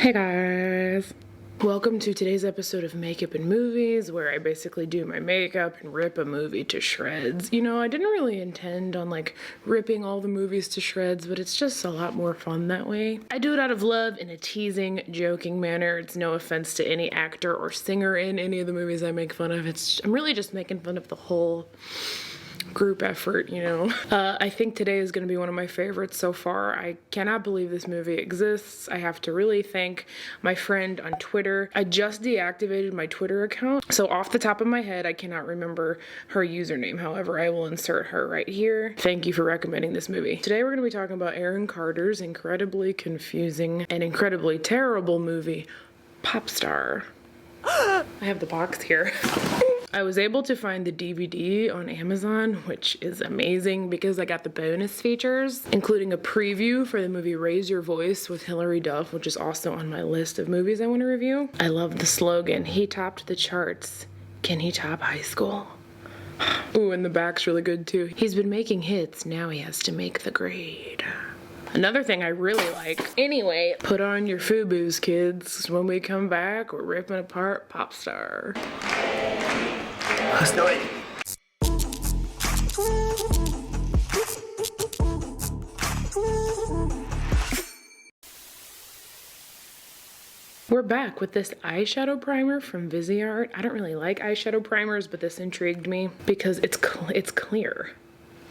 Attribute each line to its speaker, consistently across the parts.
Speaker 1: Hey guys! Welcome to today's episode of Makeup and Movies, where I basically do my makeup and rip a movie to shreds. You know, I didn't really intend on ripping all the movies to shreds, but it's just a lot more fun that way. I do it out of love in a teasing, joking manner. It's no offense to any actor or singer in any of the movies I make fun of. I'm really just making fun of the whole group effort, you know. I think today is going to be one of my favorites so far. I cannot believe this movie exists. I have to really thank my friend on Twitter. I just deactivated my Twitter account, so off the top of my head, I cannot remember her username. However, I will insert her right here. Thank you for recommending this movie. Today we're going to be talking about Aaron Carter's incredibly confusing and incredibly terrible movie, Popstar. I have the box here. I was able to find the DVD on Amazon, which is amazing because I got the bonus features, including a preview for the movie Raise Your Voice with Hilary Duff, which is also on my list of movies I want to review. I love the slogan, "He topped the charts. Can he top high school?" Ooh, and the back's really good too. He's been making hits, now he has to make the grade. Another thing I really like. Anyway, put on your FUBUs, kids. When we come back, we're ripping apart Popstar.
Speaker 2: Let's do it.
Speaker 1: We're back with this eyeshadow primer from Viseart. I don't really like eyeshadow primers, but this intrigued me because it's clear.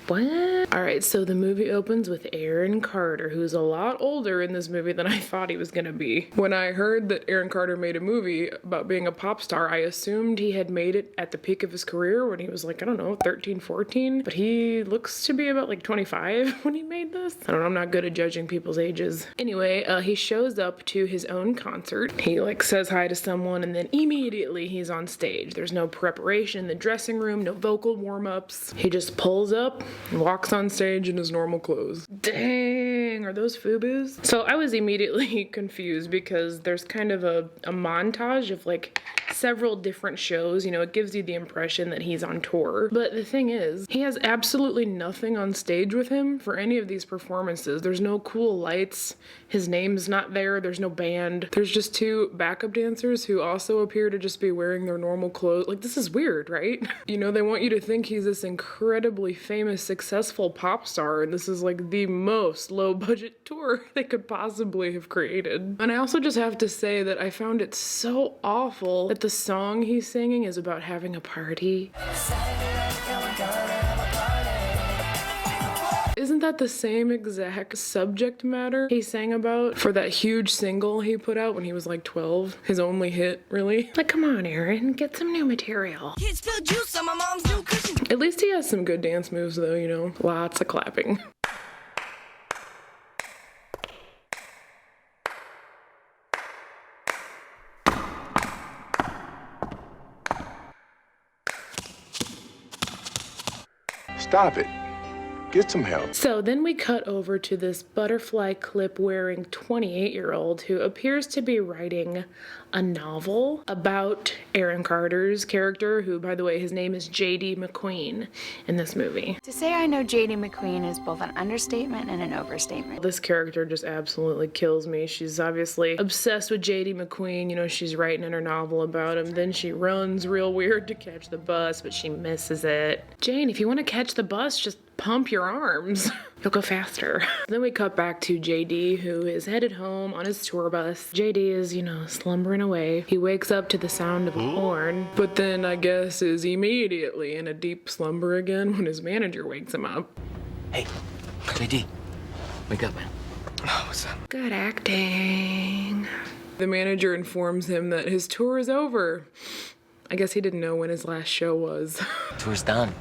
Speaker 1: What? Alright, so the movie opens with Aaron Carter, who's a lot older in this movie than I thought he was gonna be. When I heard that Aaron Carter made a movie about being a pop star, I assumed he had made it at the peak of his career when he was I don't know, 13, 14. But he looks to be about 25 when he made this. I don't know, I'm not good at judging people's ages. Anyway, he shows up to his own concert. He says hi to someone and then immediately he's on stage. There's no preparation in the dressing room, no vocal warm-ups. He just pulls up and walks on stage in his normal clothes. Dang, are those FUBUs? So I was immediately confused because there's kind of a montage of several different shows. You know, it gives you the impression that he's on tour. But the thing is, he has absolutely nothing on stage with him for any of these performances. There's no cool lights. His name's not there. There's no band. There's just two backup dancers who also appear to just be wearing their normal clothes. This is weird, right? You know, they want you to think he's this incredibly famous, successful pop star, and this is the most low-budget tour they could possibly have created. And I also just have to say that I found it so awful that the song he's singing is about having a party. Isn't that the same exact subject matter he sang about for that huge single he put out when he was 12? His only hit, really? Come on, Aaron, get some new material.
Speaker 3: Kids spill juice on my mom's new cushion.
Speaker 1: At least he has some good dance moves though, you know? Lots of clapping.
Speaker 2: Stop it. Get some help.
Speaker 1: So then we cut over to this butterfly clip wearing 28-year-old who appears to be writing a novel about Aaron Carter's character, who, by the way, his name is J.D. McQueen in this movie.
Speaker 4: To say I know J.D. McQueen is both an understatement and an overstatement.
Speaker 1: This character just absolutely kills me. She's obviously obsessed with J.D. McQueen. You know, she's writing in her novel about him. Then she runs real weird to catch the bus, but she misses it. Jane, if you want to catch the bus, just pump your arms. You'll go faster. Then we cut back to JD, who is headed home on his tour bus. JD is, slumbering away. He wakes up to the sound of a horn, but then I guess is immediately in a deep slumber again when his manager wakes him up.
Speaker 5: Hey, JD, wake up, man.
Speaker 2: Oh, what's up?
Speaker 1: Good acting. The manager informs him that his tour is over. I guess he didn't know when his last show was.
Speaker 5: Tour's done.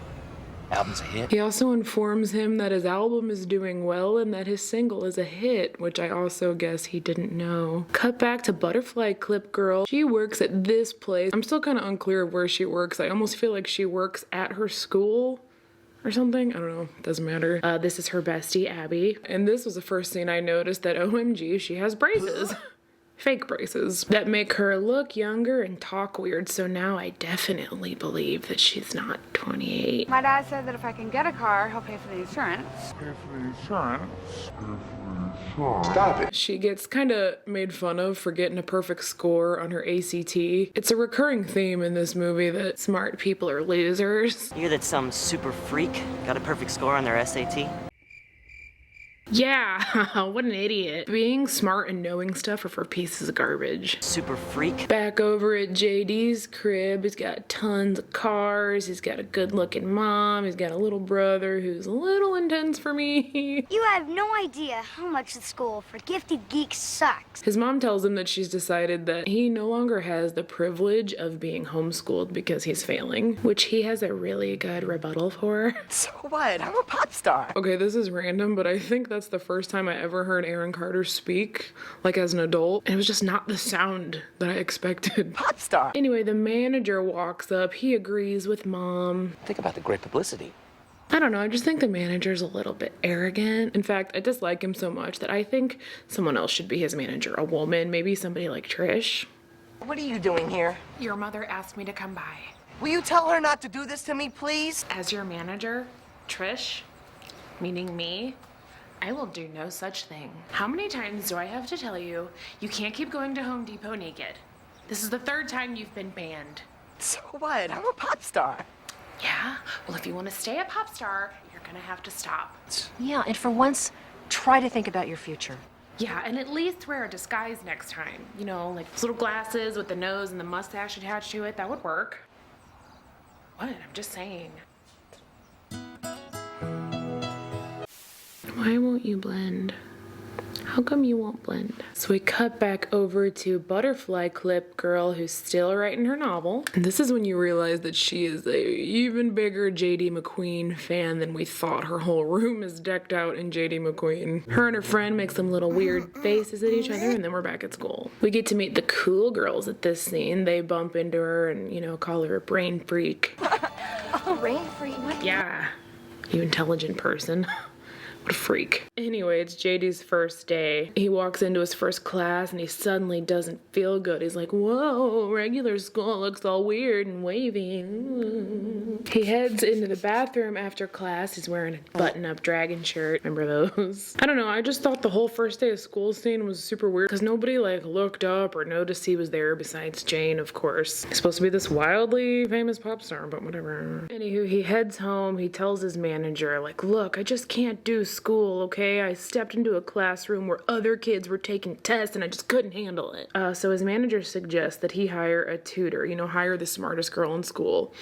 Speaker 5: Album's a hit.
Speaker 1: He also informs him that his album is doing well and that his single is a hit, which I also guess he didn't know. Cut back to Butterfly Clip Girl. She works at this place. I'm still kind of unclear of where she works. I almost feel like she works at her school or something. I don't know. Doesn't matter. This is her bestie, Abby. And this was the first scene I noticed that, OMG, she has braces. fake braces that make her look younger and talk weird. So now I definitely believe that she's not 28.
Speaker 4: My dad said that if I can get a car, he'll pay for the insurance.
Speaker 2: Stop it.
Speaker 1: She gets kind of made fun of for getting a perfect score on her ACT. It's a recurring theme in this movie that smart people are losers.
Speaker 6: You hear that some super freak got a perfect score on their SAT?
Speaker 1: Yeah, what an idiot. Being smart and knowing stuff are for pieces of garbage.
Speaker 6: Super freak?
Speaker 1: Back over at JD's crib, he's got tons of cars, he's got a good-looking mom, he's got a little brother who's a little intense for me.
Speaker 7: You have no idea how much the school for gifted geeks sucks.
Speaker 1: His mom tells him that she's decided that he no longer has the privilege of being homeschooled because he's failing, which he has a really good rebuttal for.
Speaker 6: So what? I'm a pop star.
Speaker 1: Okay, this is random, but I think that's the first time I ever heard Aaron Carter speak, like as an adult, and it was just not the sound that I expected.
Speaker 6: Pop star.
Speaker 1: Anyway, the manager walks up, he agrees with mom.
Speaker 5: Think about the great publicity.
Speaker 1: I don't know, I just think the manager's a little bit arrogant. In fact, I dislike him so much that I think someone else should be his manager. A woman, maybe somebody like Trish.
Speaker 6: What are you doing here?
Speaker 8: Your mother asked me to come by.
Speaker 6: Will you tell her not to do this to me, please?
Speaker 8: As your manager, Trish, meaning me, I will do no such thing. How many times do I have to tell you, you can't keep going to Home Depot naked? This is the third time you've been banned.
Speaker 6: So what? I'm a pop star.
Speaker 8: Yeah? Well, if you want to stay a pop star, you're gonna have to stop.
Speaker 9: Yeah, and for once, try to think about your future.
Speaker 8: Yeah, and at least wear a disguise next time. You know, like those little glasses with the nose and the mustache attached to it. That would work. What? I'm just saying.
Speaker 1: Why won't you blend? How come you won't blend? So we cut back over to Butterfly Clip Girl, who's still writing her novel. And this is when you realize that she is a even bigger JD McQueen fan than we thought. Her whole room is decked out in JD McQueen. Her and her friend make some little weird faces at each other, and then we're back at school. We get to meet the cool girls at this scene. They bump into her and, you know, call her a brain freak.
Speaker 7: Oh, rain free. What?
Speaker 1: Yeah, you intelligent person. What a freak. Anyway, it's JD's first day. He walks into his first class and he suddenly doesn't feel good. He's like, whoa, regular school looks all weird and wavy. Ooh. He heads into the bathroom after class. He's wearing a button-up dragon shirt. Remember those? I don't know, I just thought the whole first day of school scene was super weird because nobody like looked up or noticed he was there besides Jane, of course. He's supposed to be this wildly famous pop star, but whatever. Anywho, he heads home. He tells his manager, like, look, I just can't do school, okay? I stepped into a classroom where other kids were taking tests and I just couldn't handle it. So his manager suggests that he hire a tutor, you know, hire the smartest girl in school.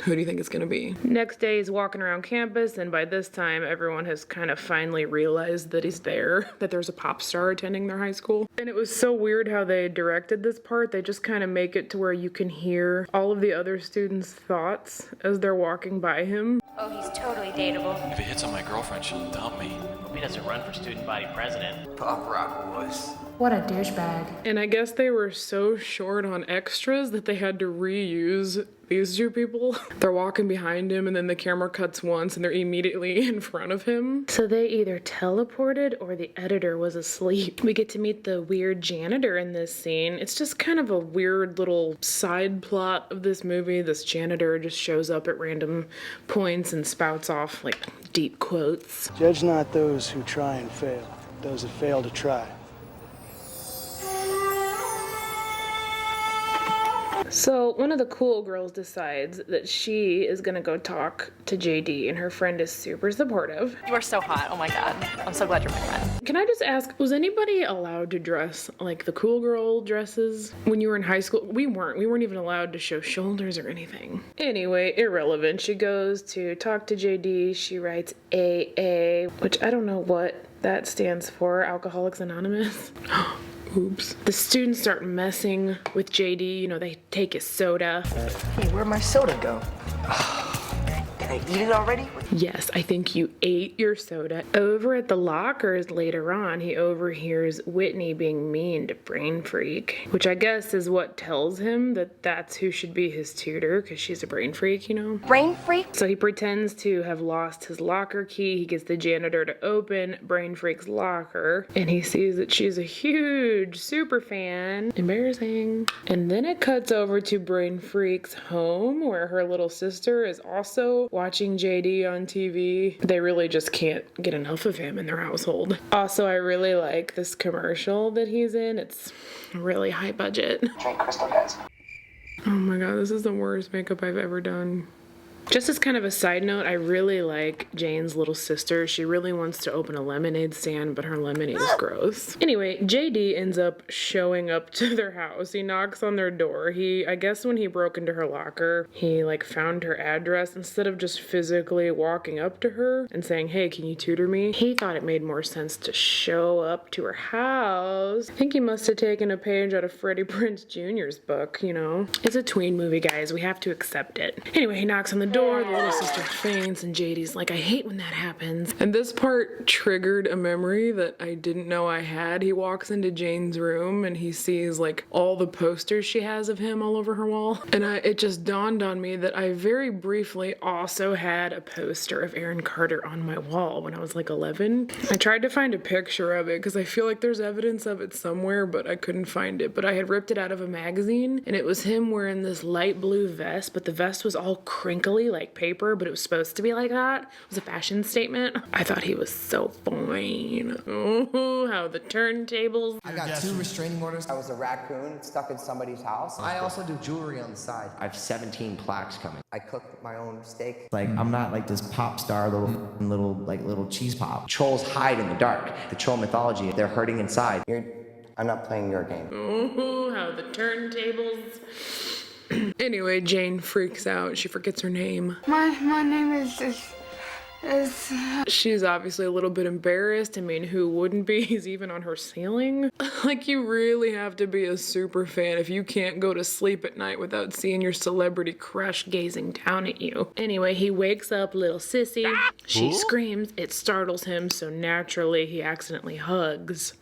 Speaker 1: Who do you think it's gonna be? Next day he's walking around campus, and by this time everyone has kind of finally realized that he's there, that there's a pop star attending their high school. And it was so weird how they directed this part. They just kind of make it to where you can hear all of the other students' thoughts as they're walking by him.
Speaker 7: Oh, he's totally dateable.
Speaker 10: If he hits on my girlfriend, she'll dump me.
Speaker 11: Hope he doesn't run for student body president.
Speaker 2: Pop rock boys.
Speaker 8: What a douchebag.
Speaker 1: And I guess they were so short on extras that they had to reuse these two people. They're walking behind him and then the camera cuts once and they're immediately in front of him. So they either teleported or the editor was asleep. We get to meet the weird janitor in this scene. It's just kind of a weird little side plot of this movie. This janitor just shows up at random points and spouts off like deep quotes.
Speaker 12: Judge not those who try and fail, those that fail to try.
Speaker 1: So one of the cool girls decides that she is gonna go talk to JD, and her friend is super supportive.
Speaker 9: You are so hot. Oh my god. I'm so glad you're my friend.
Speaker 1: Can I just ask, was anybody allowed to dress like the cool girl dresses when you were in high school? We weren't. We weren't even allowed to show shoulders or anything. Anyway, irrelevant. She goes to talk to JD. She writes AA, which I don't know what that stands for. Alcoholics Anonymous. Oops. The students start messing with JD. You know, they take his soda.
Speaker 6: Hey, where'd my soda go? Can I eat it already?
Speaker 1: Yes, I think you ate your soda. Over at the lockers later on, he overhears Whitney being mean to Brain Freak, which I guess is what tells him that that's who should be his tutor, because she's a brain freak, you know?
Speaker 7: Brain freak?
Speaker 1: So he pretends to have lost his locker key. He gets the janitor to open Brain Freak's locker, and he sees that she's a huge super fan. Embarrassing. And then it cuts over to Brain Freak's home, where her little sister is also watching JD on TV. They really just can't get enough of him in their household. Also, I really like this commercial that he's in. It's really high budget.
Speaker 5: Drink Crystal guys.
Speaker 1: Oh my god, this is the worst makeup I've ever done. Just as kind of a side note, I really like Jane's little sister. She really wants to open a lemonade stand, but her lemonade is gross. Anyway, JD ends up showing up to their house. He knocks on their door. I guess when he broke into her locker, he like found her address. Instead of just physically walking up to her and saying, hey, can you tutor me? He thought it made more sense to show up to her house. I think he must have taken a page out of Freddie Prinze Jr.'s book, you know? It's a tween movie, guys. We have to accept it. Anyway, he knocks on the door. The little sister faints, and JD's like, I hate when that happens. And this part triggered a memory that I didn't know I had. He walks into Jane's room and he sees like all the posters she has of him all over her wall. And it just dawned on me that I very briefly also had a poster of Aaron Carter on my wall when I was like 11. I tried to find a picture of it because I feel like there's evidence of it somewhere, but I couldn't find it. But I had ripped it out of a magazine, and it was him wearing this light blue vest, but the vest was all crinkly like paper, but it was supposed to be like that. It was a fashion statement. I thought he was so fine. Oh, how the turntables.
Speaker 13: I got 2 restraining orders. I was a raccoon stuck in somebody's house. I also do jewelry on the side. I have 17 plaques coming. I cook my own steak. Like, I'm not like this pop star little cheese pop. Trolls hide in the dark. The troll mythology, they're hurting inside. I'm not playing your game.
Speaker 1: Oh, how the turntables. Anyway, Jane freaks out. She forgets her name.
Speaker 4: My name is
Speaker 1: She's obviously a little bit embarrassed. I mean, who wouldn't be? He's even on her ceiling. Like, you really have to be a super fan if you can't go to sleep at night without seeing your celebrity crush gazing down at you. Anyway, he wakes up little sissy. She screams. It startles him, so naturally he accidentally hugs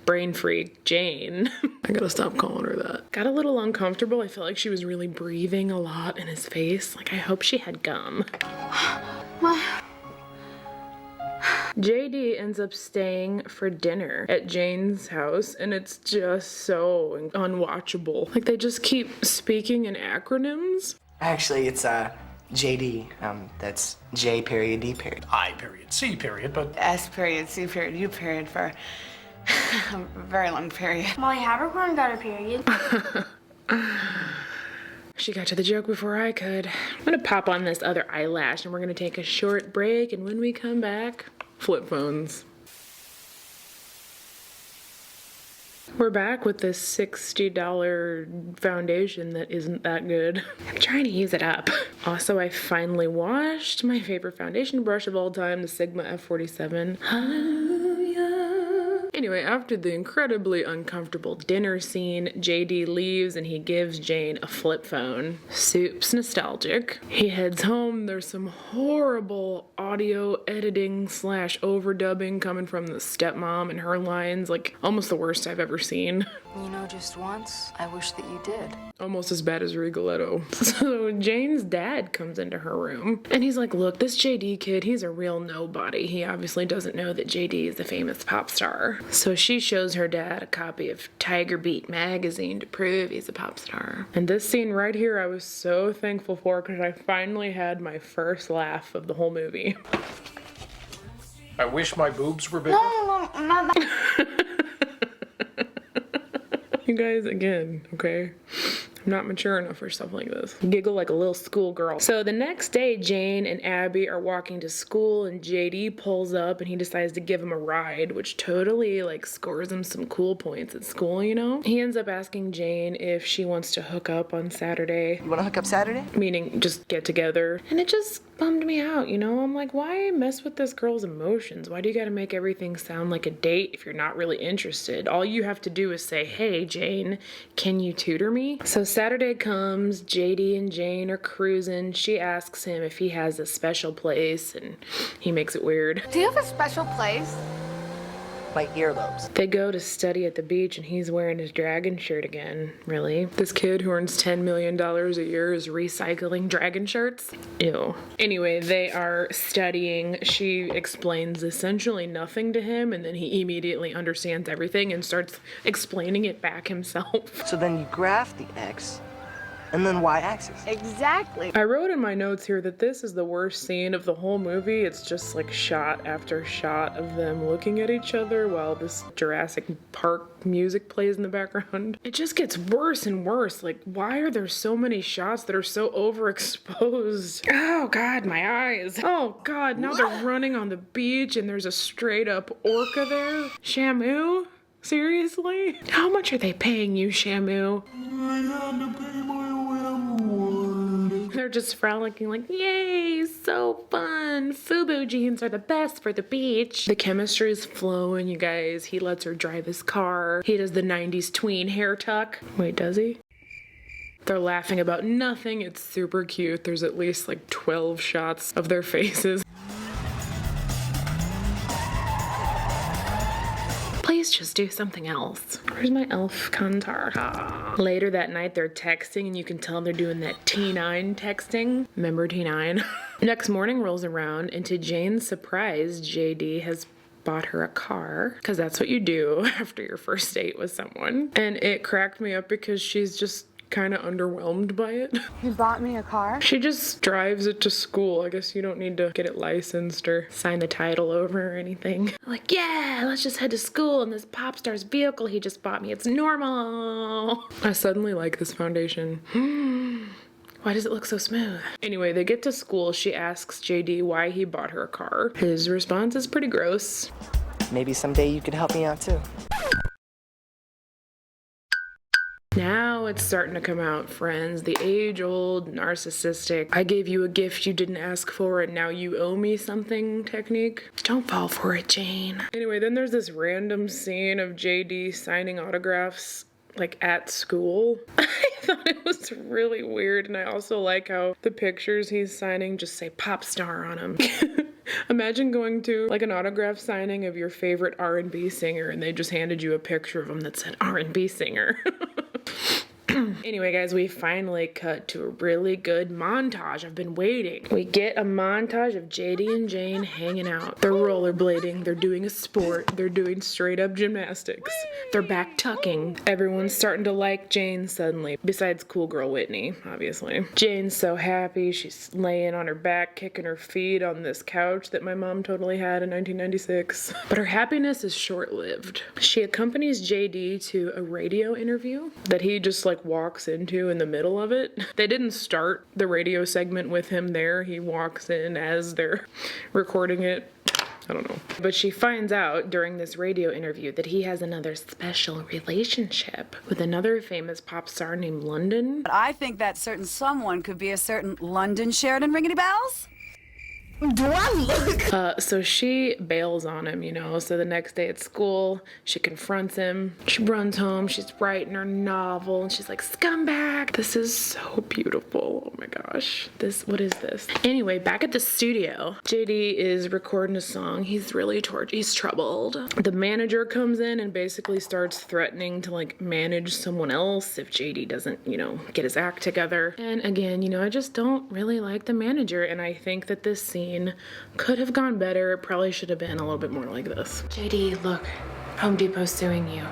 Speaker 1: brain freak Jane. I gotta stop calling her that. Got a little uncomfortable. I felt like she was really breathing a lot in his face. Like, I hope she had gum. JD ends up staying for dinner at Jane's house, and it's just so unwatchable. Like, they just keep speaking in acronyms.
Speaker 13: Actually, it's JD. That's J period D period.
Speaker 10: I period C period, but
Speaker 4: S period, C period, U period for a very long period.
Speaker 7: Molly Habercorn got a period.
Speaker 1: She got to the joke before I could. I'm gonna pop on this other eyelash, and we're gonna take a short break, and when we come back, flip phones. We're back with this $60 foundation that isn't that good. I'm trying to use it up. Also, I finally washed my favorite foundation brush of all time, the Sigma F47. Hallelujah. Anyway, after the incredibly uncomfortable dinner scene, JD leaves and he gives Jane a flip phone. Soup's nostalgic. He heads home. There's some horrible audio editing / overdubbing coming from the stepmom and her lines, like almost the worst I've ever seen.
Speaker 9: You know, just once, I wish that you did.
Speaker 1: Almost as bad as Rigoletto. So Jane's dad comes into her room and he's like, look, this JD kid, he's a real nobody. He obviously doesn't know that JD is a famous pop star. So she shows her dad a copy of Tiger Beat magazine to prove he's a pop star. And this scene right here, I was so thankful for because I finally had my first laugh of the whole movie.
Speaker 10: I wish my boobs were bigger.
Speaker 7: No, not that.
Speaker 1: You guys, again, okay? I'm not mature enough for stuff like this. Giggle like a little schoolgirl. So the next day, Jane and Abby are walking to school and JD pulls up and he decides to give him a ride, which totally like scores him some cool points at school, you know? He ends up asking Jane if she wants to hook up on Saturday.
Speaker 13: You wanna hook up Saturday?
Speaker 1: Meaning just get together. And it just bummed me out, you know? I'm like, why mess with this girl's emotions? Why do you gotta make everything sound like a date if you're not really interested? All you have to do is say, hey, Jane, can you tutor me? So Saturday comes, JD and Jane are cruising. She asks him if he has a special place, and he makes it weird.
Speaker 3: Do you have a special place?
Speaker 6: My earlobes.
Speaker 1: They go to study at the beach, and he's wearing his dragon shirt again. Really? This kid who earns $10 million a year is recycling dragon shirts? Ew. Anyway, they are studying. She explains essentially nothing to him, and then he immediately understands everything and starts explaining it back himself.
Speaker 6: So then you graph the x and then y-axis.
Speaker 3: Exactly.
Speaker 1: I wrote in my notes here that this is the worst scene of the whole movie. It's just like shot after shot of them looking at each other while this Jurassic Park music plays in the background. It just gets worse and worse. Like, why are there so many shots that are so overexposed? Oh God, my eyes. Oh God, now they're running on the beach and there's a straight up orca there. Shamu? Seriously? How much are they paying you, Shamu? They're just frolicking like, yay, so fun. Fubu jeans are the best for the beach. The chemistry is flowing, you guys. He lets her drive his car. He does the 90s tween hair tuck. Wait, does he? They're laughing about nothing. It's super cute. There's at least like 12 shots of their faces. Please just do something else. Where's my elf contour? Later that night, they're texting, and you can tell they're doing that T9 texting. Remember T9? Next morning rolls around, and to Jane's surprise, JD has bought her a car, because that's what you do after your first date with someone. And it cracked me up because she's just kind of underwhelmed by it.
Speaker 3: You bought me a car?
Speaker 1: She just drives it to school. I guess you don't need to get it licensed or sign the title over or anything. Like, yeah, let's just head to school in this pop star's vehicle he just bought me. It's normal. I suddenly like this foundation. Why does it look so smooth? Anyway, they get to school. She asks JD why he bought her a car. His response is pretty gross.
Speaker 6: Maybe someday you could help me out too.
Speaker 1: Now it's starting to come out, friends. The age-old, narcissistic, I gave you a gift you didn't ask for and now you owe me something technique. Don't fall for it, Jane. Anyway, then there's this random scene of JD signing autographs like at school. I thought it was really weird, and I also like how the pictures he's signing just say pop star on them. Imagine going to like an autograph signing of your favorite R&B singer and they just handed you a picture of him that said R&B singer. Anyway, guys, we finally cut to a really good montage. I've been waiting. We get a montage of JD and Jane hanging out. They're rollerblading. They're doing a sport. They're doing straight up gymnastics. They're back tucking. Everyone's starting to like Jane suddenly, besides cool girl Whitney, obviously. Jane's so happy. She's laying on her back, kicking her feet on this couch that my mom totally had in 1996. But her happiness is short-lived. She accompanies JD to a radio interview that he just like walks into in the middle of it. They didn't start the radio segment with him there. He walks in as they're recording it. I don't know. But she finds out during this radio interview that he has another special relationship with another famous pop star named London.
Speaker 3: But I think that certain someone could be a certain London Sheridan. Ring any bells? Do I look?
Speaker 1: So she bails on him, you know. So the next day at school, she confronts him. She runs home. She's writing her novel, and she's like, "Scumbag! This is so beautiful. Oh my gosh. What is this?" Anyway, back at the studio, JD is recording a song. He's really he's troubled. The manager comes in and basically starts threatening to like manage someone else if JD doesn't, you know, get his act together. And again, you know, I just don't really like the manager, and I think that this scene could have gone better. It probably should have been a little bit more like this. JD, look, Home Depot's suing you.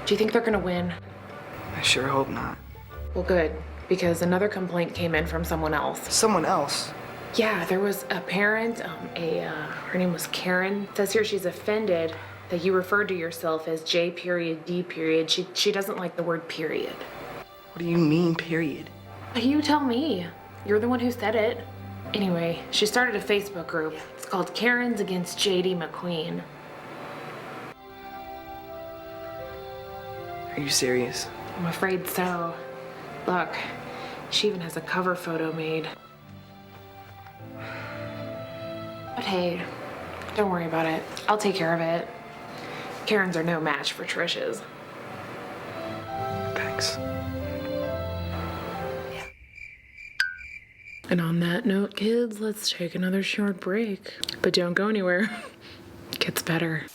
Speaker 1: Do you think they're gonna win?
Speaker 6: I sure hope not.
Speaker 1: Well, good, because another complaint came in from someone else.
Speaker 6: Someone else?
Speaker 1: Yeah, there was a parent, her name was Karen. It says here she's offended that you referred to yourself as J period D period. She doesn't like the word period.
Speaker 6: What do you mean, period?
Speaker 1: You tell me. You're the one who said it. Anyway, she started a Facebook group. It's called Karens Against JD McQueen.
Speaker 6: Are you serious?
Speaker 1: I'm afraid so. Look, she even has a cover photo made. But hey, don't worry about it. I'll take care of it. Karens are no match for Trish's.
Speaker 6: Thanks.
Speaker 1: And on that note, kids, let's take another short break. But don't go anywhere. It gets better.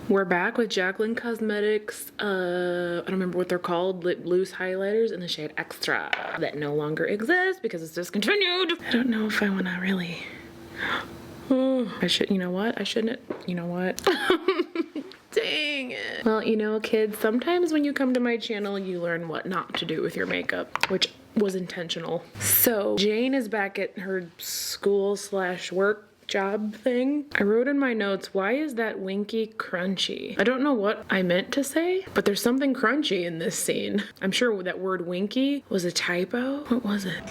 Speaker 1: We're back with Jacqueline Cosmetics, I don't remember what they're called, lip loose highlighters in the shade Extra that no longer exists because it's discontinued. I don't know if I want to really... Oh, you know what? I shouldn't, you know what? Dang it. Well, you know, kids, sometimes when you come to my channel, you learn what not to do with your makeup, which was intentional. So Jane is back at her school/work job thing. I wrote in my notes, why is that winky crunchy? I don't know what I meant to say, but there's something crunchy in this scene. I'm sure that word winky was a typo. What was it?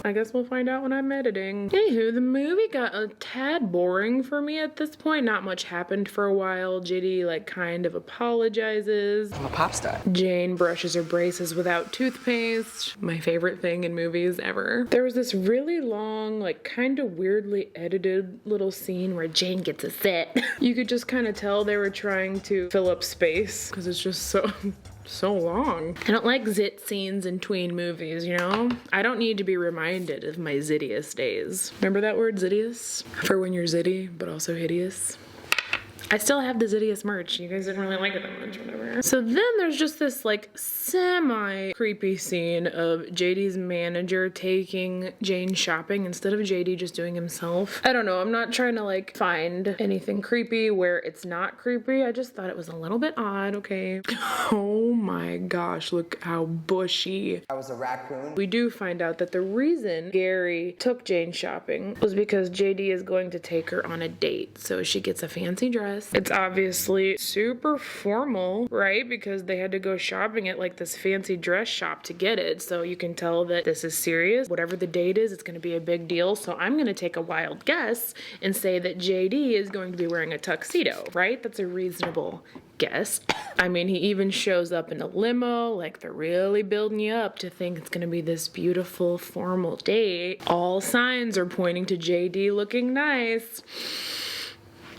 Speaker 1: I guess we'll find out when I'm editing. Anywho, the movie got a tad boring for me at this point. Not much happened for a while. JD like kind of apologizes.
Speaker 6: I'm a pop star.
Speaker 1: Jane brushes her braces without toothpaste. My favorite thing in movies ever. There was this really long, like kind of weirdly edited little scene where Jane gets a set. You could just kind of tell they were trying to fill up space because it's just so long. I don't like zit scenes in tween movies, you know? I don't need to be reminded of my zittiest days. Remember that word, zittious? For when you're zitty, but also hideous. I still have the zittiest merch. You guys didn't really like it that much, whatever. So then there's just this like semi-creepy scene of JD's manager taking Jane shopping instead of JD just doing himself. I don't know, I'm not trying to like find anything creepy where it's not creepy. I just thought it was a little bit odd, okay? Oh my gosh, look how bushy.
Speaker 13: I was a raccoon.
Speaker 1: We do find out that the reason Gary took Jane shopping was because JD is going to take her on a date. So she gets a fancy dress. It's obviously super formal, right? Because they had to go shopping at like this fancy dress shop to get it. So you can tell that this is serious. Whatever the date is, it's going to be a big deal. So I'm going to take a wild guess and say that JD is going to be wearing a tuxedo, right? That's a reasonable guess. I mean, he even shows up in a limo, like they're really building you up to think it's gonna be this beautiful formal date. All signs are pointing to JD looking nice.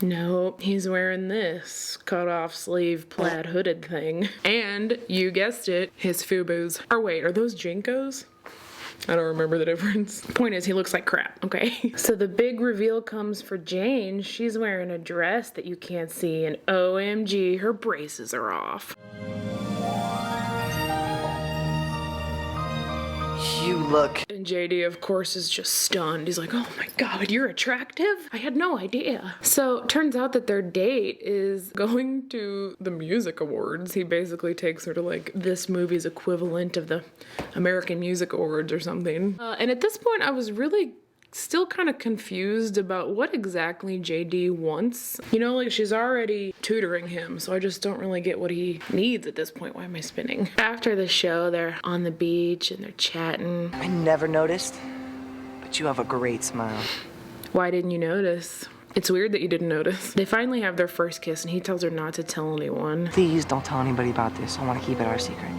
Speaker 1: No, he's wearing this cut-off sleeve plaid hooded thing. And, you guessed it, his FUBUs. Or wait, are those Jinkos? I don't remember the difference. Point is, he looks like crap, okay? So the big reveal comes for Jane. She's wearing a dress that you can't see, and OMG, her braces are off.
Speaker 6: You look...
Speaker 1: And JD, of course, is just stunned. He's like, oh my god, you're attractive? I had no idea. So, turns out that their date is going to the music awards. He basically takes her to, like, this movie's equivalent of the American Music Awards or something. And at this point, I was really still kind of confused about what exactly JD wants. You know, like she's already tutoring him, so I just don't really get what he needs at this point. Why am I spinning? After the show, they're on the beach and they're chatting.
Speaker 6: I never noticed, but you have a great smile.
Speaker 1: Why didn't you notice? It's weird that you didn't notice. They finally have their first kiss and he tells her not to tell anyone.
Speaker 6: Please don't tell anybody about this. I want to keep it our secret.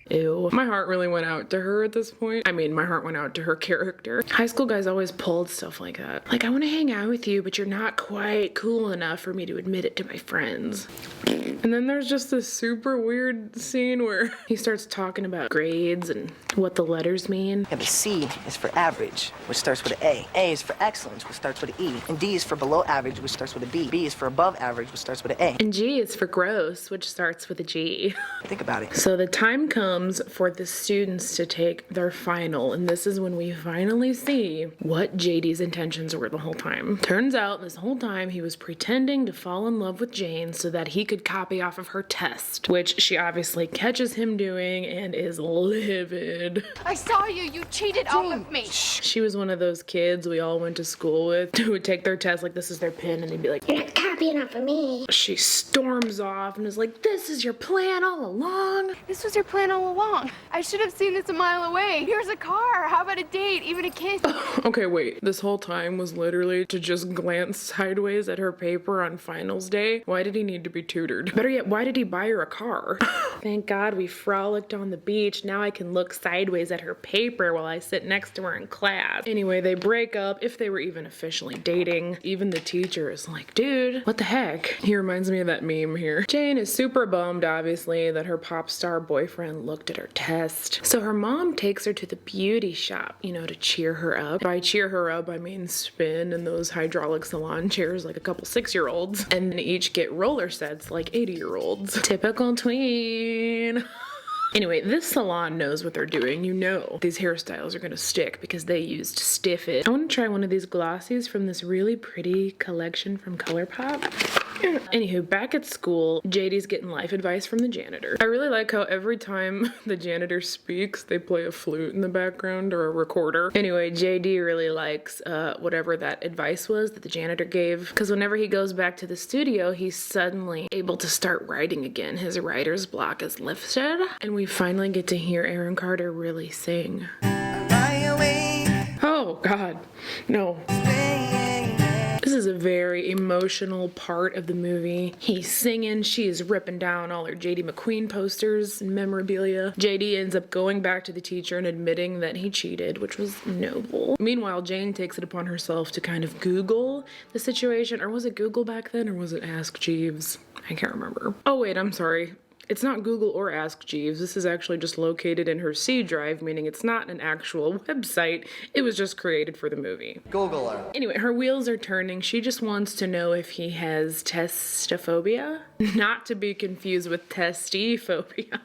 Speaker 1: Ew. My heart really went out to her at this point. I mean, my heart went out to her character. High school guys always pulled stuff like that. Like, I want to hang out with you, but you're not quite cool enough for me to admit it to my friends. And then there's just this super weird scene where he starts talking about grades and what the letters mean.
Speaker 6: Yeah, but C is for average, which starts with an A. A is for excellence, which starts with an E. And D is for below average, which starts with a B. B is for above average, which starts with an A.
Speaker 1: And G is for gross, which starts with a G.
Speaker 6: Think about it.
Speaker 1: So the time comes for the students to take their final, and this is when we finally see what JD's intentions were the whole time. Turns out this whole time he was pretending to fall in love with Jane so that he could copy off of her test, which she obviously catches him doing and is livid.
Speaker 14: I saw you. You cheated off of me.
Speaker 1: She was one of those kids we all went to school with who would take their test like this is their pin and they'd be like,
Speaker 7: you're not copying off of me.
Speaker 1: She storms off and is like, this is your plan all along.
Speaker 14: This was your plan all along. I should have seen this a mile away. Here's a car. How about a date? Even a kiss?
Speaker 1: Okay, wait. This whole time was literally to just glance sideways at her paper on finals day. Why did he need to be tutored? Better yet, why did he buy her a car? Thank God we frolicked on the beach. Now I can look sideways at her paper while I sit next to her in class. Anyway, they break up, if they were even officially dating. Even the teacher is like, dude, What the heck? He reminds me of that meme here. Jane is super bummed, obviously, that her pop star boyfriend looked at her test. So her mom takes her to the beauty shop, you know, to cheer her up. By cheer her up, I mean spin in those hydraulic salon chairs like a couple 6-year-olds. And then each get roller sets like 80-year-olds. Typical tween. Anyway, this salon knows what they're doing. You know these hairstyles are gonna stick because they used Stiff It. I want to try one of these glossies from this really pretty collection from ColourPop. Anywho, back at school, JD's getting life advice from the janitor. I really like how every time the janitor speaks, they play a flute in the background or a recorder. Anyway, JD really likes whatever that advice was that the janitor gave, because whenever he goes back to the studio, he's suddenly able to start writing again. His writer's block is lifted, and we finally get to hear Aaron Carter really sing. Oh, God. No. This is a very emotional part of the movie. He's singing, she's ripping down all her JD McQueen posters and memorabilia. JD ends up going back to the teacher and admitting that he cheated, which was noble. Meanwhile, Jane takes it upon herself to kind of Google the situation. Or was it Google back then, or was it Ask Jeeves? I can't remember. Oh wait, I'm sorry. It's not Google or Ask Jeeves. This is actually just located in her C drive, meaning it's not an actual website. It was just created for the movie.
Speaker 13: Google her.
Speaker 1: Anyway, her wheels are turning. She just wants to know if he has testophobia. Not to be confused with testiphobia.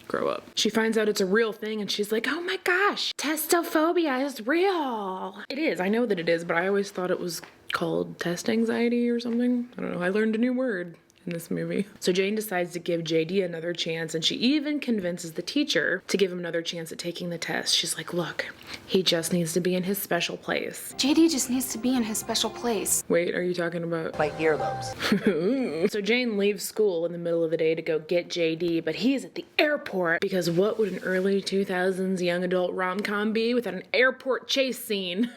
Speaker 1: Grow up. She finds out it's a real thing and she's like, oh my gosh, testophobia is real. It is. I know that it is, but I always thought it was called test anxiety or something. I don't know. I learned a new word in this movie. So Jane decides to give JD another chance, and she even convinces the teacher to give him another chance at taking the test. She's like, look, he just needs to be in his special place.
Speaker 14: JD just needs to be in his special place.
Speaker 1: Wait, are you talking about
Speaker 6: My earlobes.
Speaker 1: So Jane leaves school in the middle of the day to go get JD, but he's at the airport because what would an early 2000s young adult rom-com be without an airport chase scene?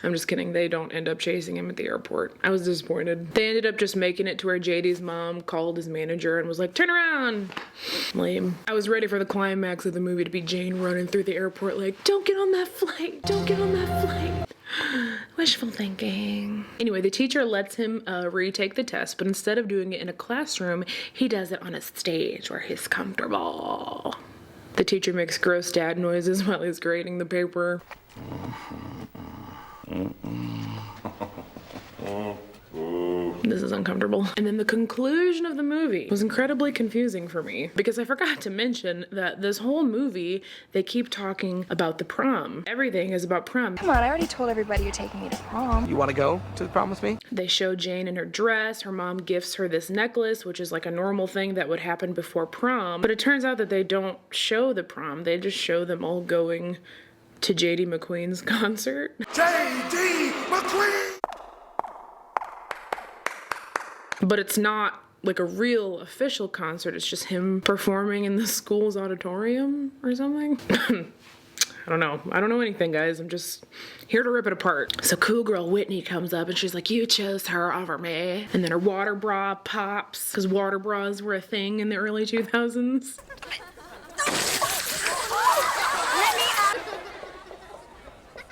Speaker 1: I'm just kidding. They don't end up chasing him at the airport. I was disappointed. They ended up just making it to where JD's mom called his manager and was like, turn around. Lame. I was ready for the climax of the movie to be Jane running through the airport like, don't get on that flight. Don't get on that flight. Wishful thinking. Anyway, the teacher lets him retake the test, but instead of doing it in a classroom, he does it on a stage where he's comfortable. The teacher makes gross dad noises while he's grading the paper. This is uncomfortable. And then the conclusion of the movie was incredibly confusing for me because I forgot to mention that this whole movie, they keep talking about the prom. Everything is about prom.
Speaker 14: Come on, I already told everybody you're taking me to prom.
Speaker 13: You want to go to the prom with me?
Speaker 1: They show Jane in her dress. Her mom gifts her this necklace, which is like a normal thing that would happen before prom. But it turns out that they don't show the prom. They just show them all going to JD McQueen's concert.
Speaker 2: JD McQueen!
Speaker 1: But it's not like a real official concert. It's just him performing in the school's auditorium or something. I don't know. I don't know anything, guys. I'm just here to rip it apart. So cool girl Whitney comes up and she's like, you chose her over me. And then her water bra pops because water bras were a thing in the early 2000s.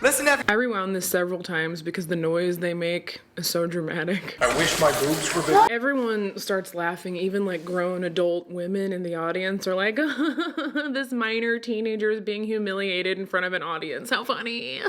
Speaker 13: Listen,
Speaker 1: I rewound this several times because the noise they make is so dramatic.
Speaker 10: I wish my boobs were big.
Speaker 1: Everyone starts laughing, even like grown adult women in the audience are like, this minor teenager is being humiliated in front of an audience. How funny.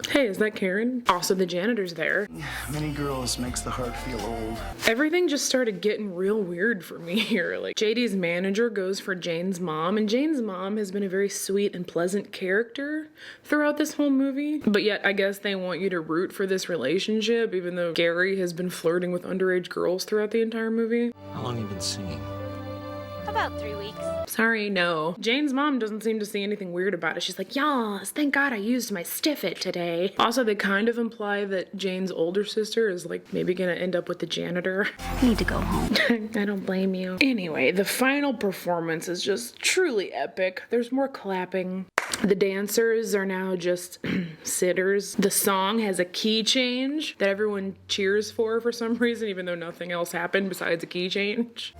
Speaker 1: Hey, is that Karen? Also, the janitor's there.
Speaker 12: Many girls makes the heart feel old.
Speaker 1: Everything just started getting real weird for me here. Like, JD's manager goes for Jane's mom, and Jane's mom has been a very sweet and pleasant character throughout this whole movie. But yet, I guess they want you to root for this relationship, even though Gary has been flirting with underage girls throughout the entire movie.
Speaker 5: How long have you been singing?
Speaker 7: About 3 weeks.
Speaker 1: Sorry, no. Jane's mom doesn't seem to see anything weird about it. She's like, yas, thank God I used my Stiff It today. Also, they kind of imply that Jane's older sister is like maybe gonna end up with the janitor.
Speaker 7: I need to go home.
Speaker 1: I don't blame you. Anyway, the final performance is just truly epic. There's more clapping. The dancers are now just sitters. The song has a key change that everyone cheers for some reason, even though nothing else happened besides a key change.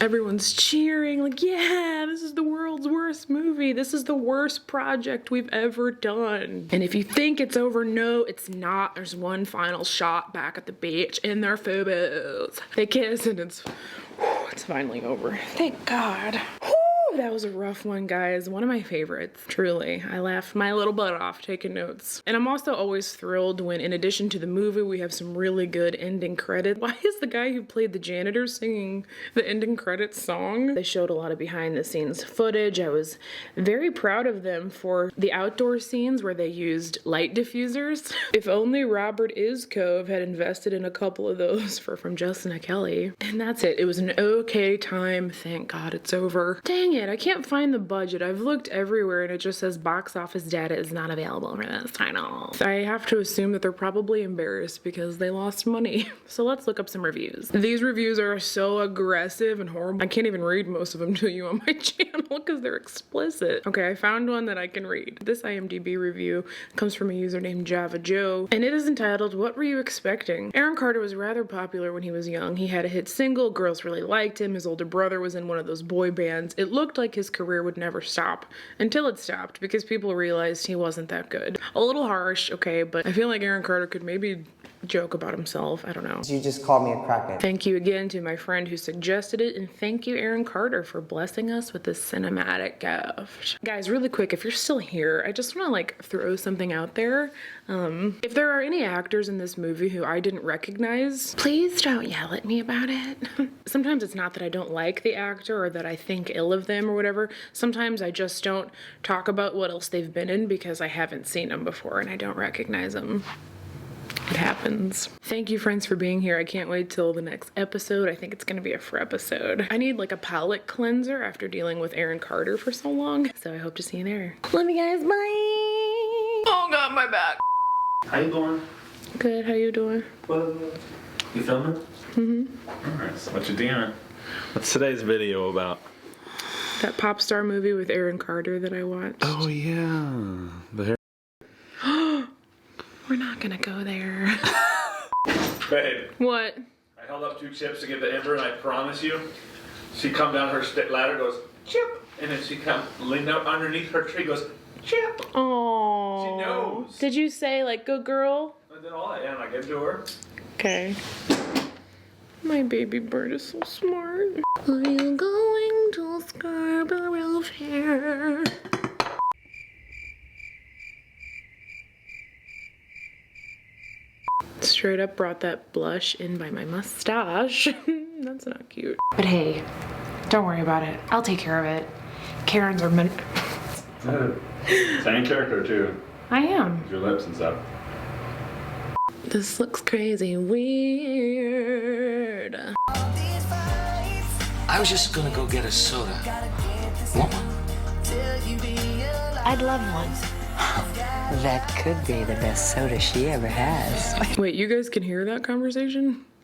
Speaker 1: Everyone's cheering, like, yeah, this is the world's worst movie. This is the worst project we've ever done. And if you think it's over, no, it's not. There's one final shot back at the beach in their FUBUs. They kiss and it's finally over. Thank God. That was a rough one, guys. One of my favorites, truly. I laughed my little butt off taking notes. And I'm also always thrilled when, in addition to the movie, we have some really good ending credits. Why is the guy who played the janitor singing the ending credits song? They showed a lot of behind the scenes footage. I was very proud of them for the outdoor scenes where they used light diffusers. If only Robert Iscove had invested in a couple of those from Justin and Kelly. And that's it. It was an okay time. Thank God it's over. Dang it. I can't find the budget. I've looked everywhere and it just says box office data is not available for this title. I have to assume that they're probably embarrassed because they lost money. So let's look up some reviews. These reviews are so aggressive and horrible. I can't even read most of them to you on my channel because they're explicit. Okay, I found one that I can read. This IMDb review comes from a user named Java Joe, and it is entitled, "What Were You Expecting?" Aaron Carter was rather popular when he was young. He had a hit single, girls really liked him, his older brother was in one of those boy bands. It looked like his career would never stop until it stopped because people realized he wasn't that good. A little harsh, okay, but I feel like Aaron Carter could maybe joke about himself. I don't know.
Speaker 13: You just called me a crackhead.
Speaker 1: Thank you again to my friend who suggested it, and thank you, Aaron Carter, for blessing us with this cinematic gift. Guys, really quick, if you're still here, I just want to like throw something out there. If there are any actors in this movie who I didn't recognize, please don't yell at me about it. Sometimes it's not that I don't like the actor or that I think ill of them or whatever. Sometimes I just don't talk about what else they've been in because I haven't seen them before and I don't recognize them. It happens. Thank you, friends, for being here. I can't wait till the next episode. I think it's gonna be a fur episode. I need like a palate cleanser after dealing with Aaron Carter for so long. So I hope to see you there. Love you guys. Bye. Oh God, my back.
Speaker 15: How you doing?
Speaker 1: Good. How you doing?
Speaker 15: Well, you filming?
Speaker 1: Mm-hmm.
Speaker 15: Alright, so what you doing? What's today's video about?
Speaker 1: That pop star movie with Aaron Carter that I watched.
Speaker 15: Oh yeah. The hair.
Speaker 1: We're not gonna go there.
Speaker 15: Babe.
Speaker 1: What?
Speaker 15: I held up 2 chips to give to Ember, and I promise you, she come down her ladder, goes, chip, and then she come leaned up underneath her tree, goes, chip.
Speaker 1: Oh.
Speaker 15: She knows.
Speaker 1: Did you say like good girl?
Speaker 15: I did all that, and I gave it to her.
Speaker 1: Okay. My baby bird is so smart. Are you going to Scarborough Fair? Straight up brought that blush in by my mustache. That's not cute.
Speaker 8: But hey, don't worry about it. I'll take care of it. Karens are meant.
Speaker 15: Same character too.
Speaker 8: I am.
Speaker 15: Your lips and stuff.
Speaker 1: This looks crazy weird.
Speaker 5: I was just gonna go get a soda. Want one?
Speaker 9: I'd love one. That could be the best soda she ever has.
Speaker 1: Wait, you guys can hear that conversation?